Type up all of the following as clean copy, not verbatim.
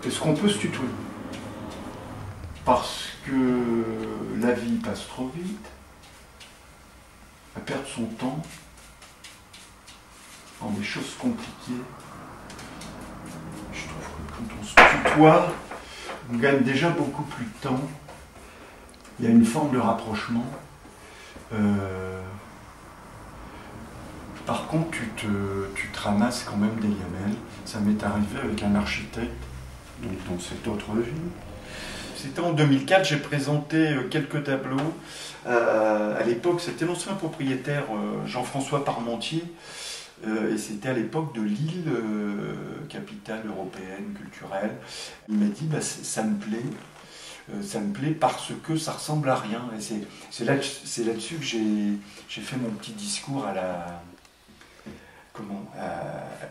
Est-ce qu'on peut se tutoyer? Parce que la vie passe trop vite, à perdre son temps dans des choses compliquées. Je trouve que quand on se tutoie, on gagne déjà beaucoup plus de temps. Il y a une forme de rapprochement. Par contre, tu te ramasses quand même des gamelles. Ça m'est arrivé avec un architecte, donc dans cette autre vie. C'était en 2004, j'ai présenté quelques tableaux. À l'époque, c'était l'ancien propriétaire Jean-François Parmentier. Et c'était à l'époque de Lille, capitale européenne, culturelle. Il m'a dit, bah, ça me plaît parce que ça ressemble à rien. Et c'est là-dessus que j'ai fait mon petit discours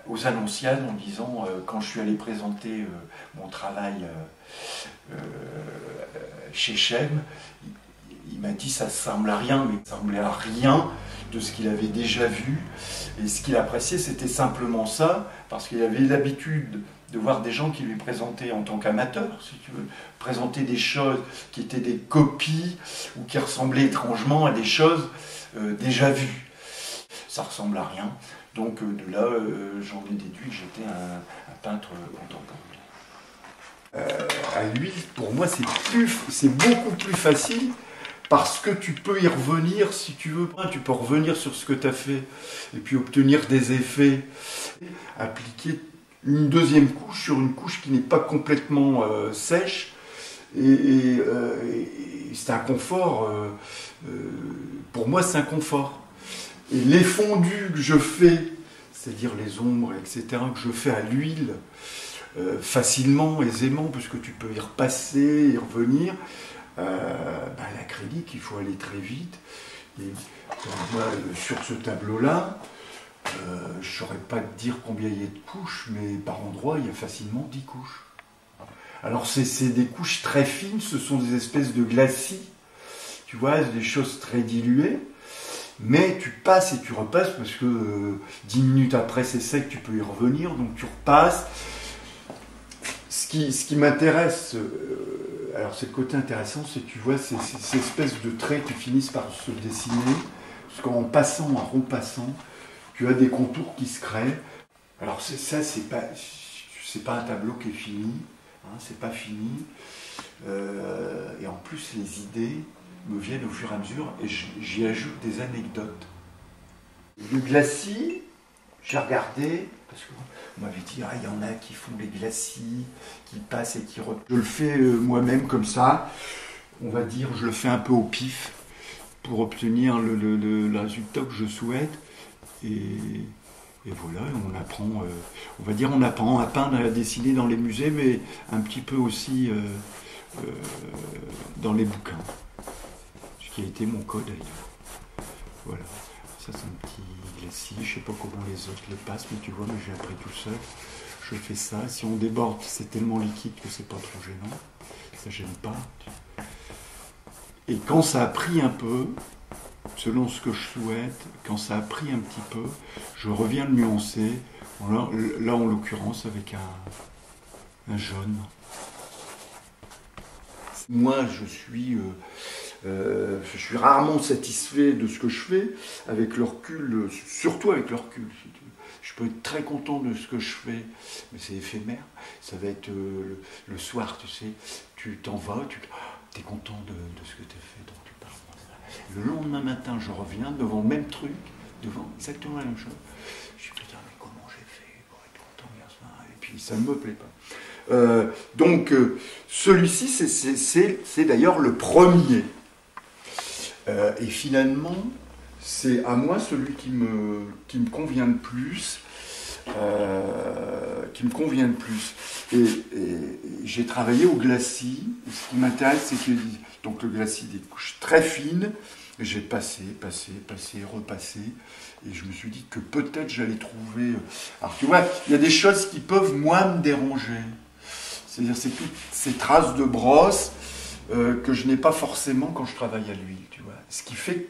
aux Annonciades en disant, quand je suis allé présenter mon travail chez Chem, il m'a dit ça ressemble à rien, mais ça ressemblait à rien de ce qu'il avait déjà vu. Et ce qu'il appréciait, c'était simplement ça, parce qu'il avait l'habitude de voir des gens qui lui présentaient en tant qu'amateur, si tu veux, présenter des choses qui étaient des copies ou qui ressemblaient étrangement à des choses déjà vues. Ça ressemble à rien. Donc de là, j'en ai déduit que j'étais un peintre contemporain. À l'huile, pour moi, c'est beaucoup plus facile parce que tu peux y revenir si tu veux. Tu peux revenir sur ce que tu as fait et puis obtenir des effets. Appliquer une deuxième couche sur une couche qui n'est pas complètement sèche. Et c'est un confort. Pour moi, c'est un confort. Et les fondus que je fais, c'est-à-dire les ombres, etc., que je fais à l'huile, facilement, aisément, puisque tu peux y repasser, y revenir, l'acrylique, il faut aller très vite. Et moi, sur ce tableau-là, je ne saurais pas te dire combien il y a de couches, mais par endroit, il y a facilement 10 couches. Alors, c'est des couches très fines, ce sont des espèces de glacis, tu vois, des choses très diluées. Mais tu passes et tu repasses parce que 10 minutes après c'est sec, tu peux y revenir, donc tu repasses. Ce qui m'intéresse, alors c'est le côté intéressant, c'est que tu vois ces espèces de traits qui finissent par se dessiner, parce qu'en passant, en repassant, tu as des contours qui se créent. Alors ça, c'est pas un tableau qui est fini, hein, c'est pas fini. Et en plus les idées me viennent au fur et à mesure et j'y ajoute des anecdotes. Le glacis, j'ai regardé, parce qu'on m'avait dit, il y en a qui font les glacis, qui passent et qui repassent. Je le fais moi-même comme ça, on va dire, je le fais un peu au pif pour obtenir le résultat que je souhaite. Et voilà, on apprend, on va dire, on apprend à peindre et à dessiner dans les musées, mais un petit peu aussi dans les bouquins. Qui a été mon code d'ailleurs. Voilà, ça c'est un petit glacis, je sais pas comment les autres le passent, mais tu vois, mais j'ai appris tout seul. Je fais ça, si on déborde, c'est tellement liquide que c'est pas trop gênant, ça gêne pas. Et quand ça a pris un peu, selon ce que je souhaite, quand ça a pris un petit peu, je reviens le nuancer, là en l'occurrence avec un jaune. Moi je suis rarement satisfait de ce que je fais, avec le recul, surtout avec le recul. Je peux être très content de ce que je fais, mais c'est éphémère. Ça va être le soir, tu sais, tu t'en vas, tu es content de ce que tu as fait, donc tu parles. Le lendemain matin, je reviens devant le même truc, devant exactement la même chose. Je me dis, putain, mais comment j'ai fait pour être content hier soir? Et puis ça ne me plaît pas. Donc celui-ci, c'est d'ailleurs le premier. Et finalement, c'est à moi celui qui me convient le plus. Et j'ai travaillé au glacis. Ce qui m'intéresse, c'est que donc le glacis des couches très fines. J'ai passé, repassé. Et je me suis dit que peut-être j'allais trouver... Alors tu vois, il y a des choses qui peuvent, moi, me déranger. C'est-à-dire, c'est toutes ces traces de brosse que je n'ai pas forcément quand je travaille à l'huile, tu vois. Ce qui fait que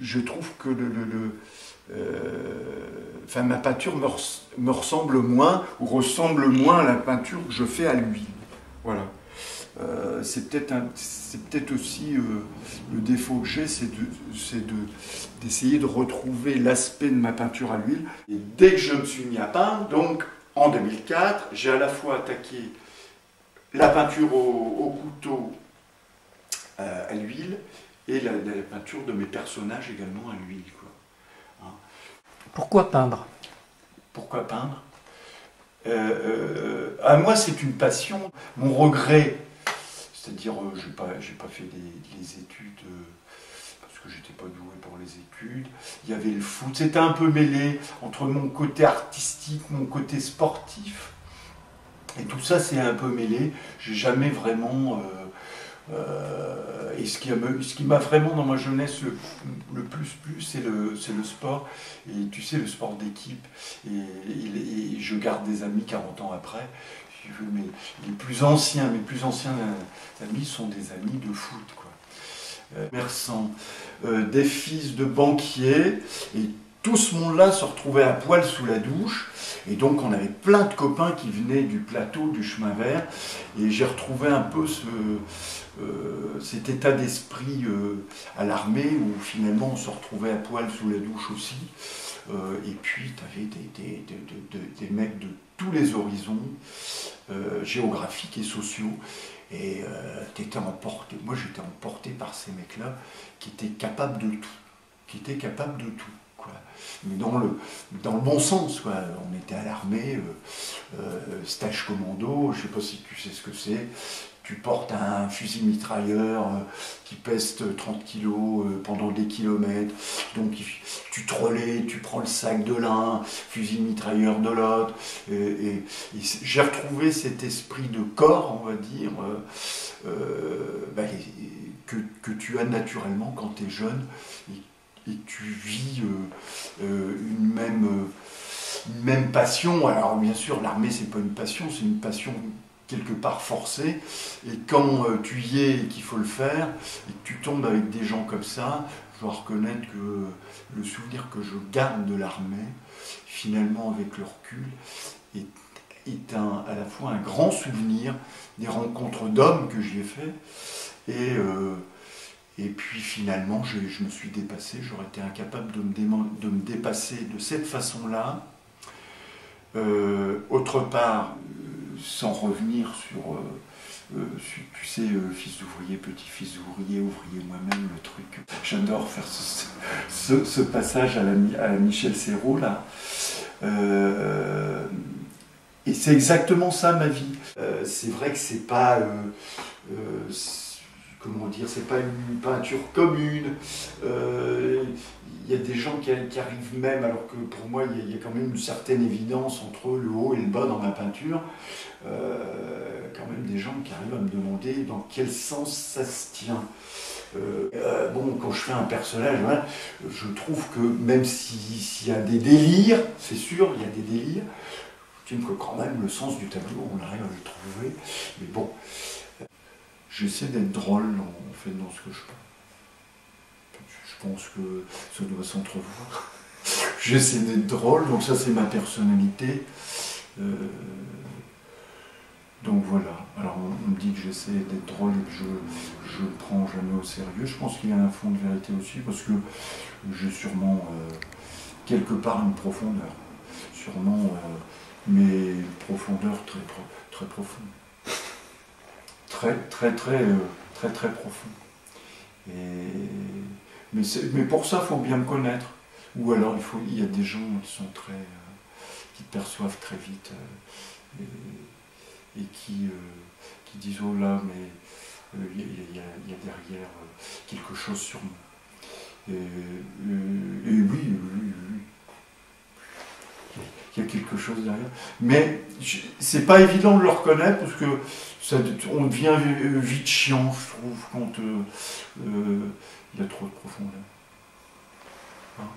je trouve que enfin, ma peinture me ressemble moins, ou ressemble moins à la peinture que je fais à l'huile. Voilà. C'est peut-être aussi le défaut que j'ai, c'est d'essayer de retrouver l'aspect de ma peinture à l'huile. Et dès que je me suis mis à peindre, donc en 2004, j'ai à la fois attaqué la peinture au couteau à l'huile et la peinture de mes personnages également à l'huile. Hein. Pourquoi peindre? Pourquoi peindre? À moi, c'est une passion. Mon regret, c'est-à-dire, j'ai pas fait les études parce que j'étais pas doué pour les études. Il y avait le foot. C'était un peu mêlé entre mon côté artistique, mon côté sportif. Et tout ça, c'est un peu mêlé. J'ai jamais vraiment... et ce qui m'a vraiment dans ma jeunesse le plus plu, c'est le sport. Et tu sais, le sport d'équipe. Et je garde des amis 40 ans après. Mais mes plus anciens amis sont des amis de foot, quoi. Commerçants, des fils de banquiers, et tout ce monde-là se retrouvait à poil sous la douche. Et donc on avait plein de copains qui venaient du plateau, du chemin vert, et j'ai retrouvé un peu cet état d'esprit à l'armée, où finalement on se retrouvait à poil sous la douche aussi. Et puis tu avais des mecs de tous les horizons, géographiques et sociaux, et t'étais emporté. Moi j'étais emporté par ces mecs-là qui étaient capables de tout. Quoi. Mais dans le bon sens, quoi. On était à l'armée, stage commando, je ne sais pas si tu sais ce que c'est. Tu portes un fusil mitrailleur qui pèse 30 kilos pendant des kilomètres. Donc tu te relais, tu prends le sac de l'un, fusil mitrailleur de l'autre. Et j'ai retrouvé cet esprit de corps, on va dire, que tu as naturellement quand tu es jeune. Et tu vis une même passion. Alors bien sûr, l'armée, c'est pas une passion, c'est une passion quelque part forcée. Et quand tu y es et qu'il faut le faire, et que tu tombes avec des gens comme ça, je dois reconnaître que le souvenir que je garde de l'armée, finalement avec le recul, est à la fois un grand souvenir des rencontres d'hommes que j'y ai fait, et puis finalement, je me suis dépassé, j'aurais été incapable de me dépasser de cette façon-là. Autre part, sans revenir sur, tu sais, fils d'ouvrier, petit-fils d'ouvrier, ouvrier moi-même, le truc. J'adore faire ce passage à la Michel Serrault, là. Et c'est exactement ça, ma vie. C'est vrai que c'est pas... comment dire, c'est pas une peinture commune. Il y a des gens qui arrivent même, alors que pour moi il y a quand même une certaine évidence entre le haut et le bas dans ma peinture, quand même des gens qui arrivent à me demander dans quel sens ça se tient. Bon, quand je fais un personnage, hein, je trouve que même s'il y a des délires, c'est sûr, il y a des délires, je trouve que quand même le sens du tableau, on arrive à le trouver, mais bon. J'essaie d'être drôle en fait dans ce que je peins. Je pense que ça doit s'entrevoir. J'essaie d'être drôle, donc ça c'est ma personnalité. Donc voilà. Alors on me dit que j'essaie d'être drôle et que je ne prends jamais au sérieux. Je pense qu'il y a un fond de vérité aussi, parce que j'ai sûrement quelque part une profondeur. Sûrement, mais une profondeur très profonde. Très profond. Mais pour ça, il faut bien me connaître. Ou alors, il y a des gens qui sont qui te perçoivent très vite et qui disent « Oh là, mais il y a derrière quelque chose sur moi. » Et oui. Il y a quelque chose derrière. Mais c'est pas évident de le reconnaître parce que on devient vite chiant, je trouve, quand il y a trop de profondeur. Hein.